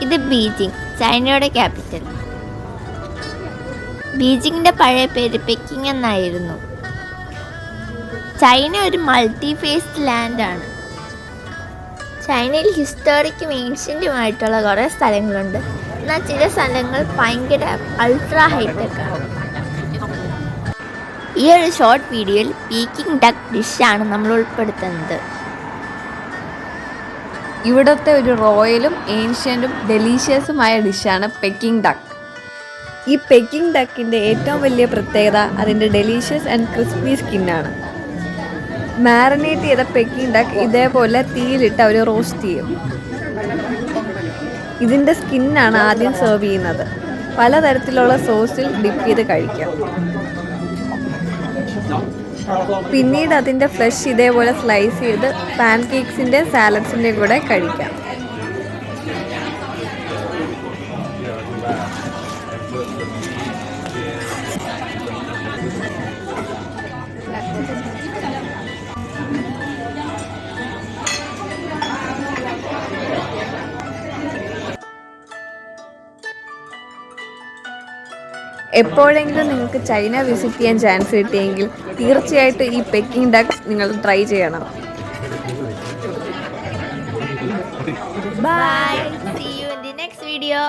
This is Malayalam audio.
ഇത് ബീജിംഗ്, ചൈനയുടെ ക്യാപിറ്റൽ. ബീജിങ്ങിൻ്റെ പഴയ പേര് പെക്കിംഗ് എന്നായിരുന്നു. ചൈന ഒരു മൾട്ടി ഫേസ്ഡ് ലാൻഡാണ്. ചൈനയിൽ ഹിസ്റ്റോറിക്കും ഏൻഷ്യൻറ്റുമായിട്ടുള്ള കുറേ സ്ഥലങ്ങളുണ്ട്. എന്നാൽ ചില സ്ഥലങ്ങൾ ഭയങ്കര അൾട്രാ ഹൈടെക്കാണ്. ഈ ഒരു ഷോർട്ട് വീഡിയോയിൽ പീക്കിംഗ് ഡക്ക് ഡിഷാണ് നമ്മൾ ഉൾപ്പെടുത്തുന്നത്. ഇവിടുത്തെ ഒരു റോയലും ഏൻഷ്യൻറ്റും ഡെലീഷ്യസുമായ ഡിഷാണ് പെക്കിംഗ് ഡക്ക്. ഈ പെക്കിംഗ് ഡക്കിൻ്റെ ഏറ്റവും വലിയ പ്രത്യേകത അതിൻ്റെ ഡെലീഷ്യസ് ആൻഡ് ക്രിസ്പി സ്കിന്നാണ്. മാറിനേറ്റ് ചെയ്ത പെക്കിംഗ് ഡക്ക് ഇതേപോലെ തീയിലിട്ട് അവർ റോസ്റ്റ് ചെയ്യും. ഇതിൻ്റെ സ്കിന്നാണ് ആദ്യം സെർവ് ചെയ്യുന്നത്. പലതരത്തിലുള്ള സോസിൽ ഡിപ്പ് ചെയ്ത് കഴിക്കാം. പിന്നീട് അതിൻ്റെ ഫ്ലഷ് ഇതേപോലെ സ്ലൈസ് ചെയ്ത് പാൻ കേക്ക്സിൻ്റെ സാലഡ്സിൻ്റെ കൂടെ കഴിക്കാം. എപ്പോഴെങ്കിലും നിങ്ങൾക്ക് ചൈന വിസിറ്റ് ചെയ്യാൻ ചാൻസ് കിട്ടിയെങ്കിൽ തീർച്ചയായിട്ടും ഈ പെക്കിംഗ് ഡക്ക് നിങ്ങൾ ട്രൈ ചെയ്യണം. Bye. See you in the next video.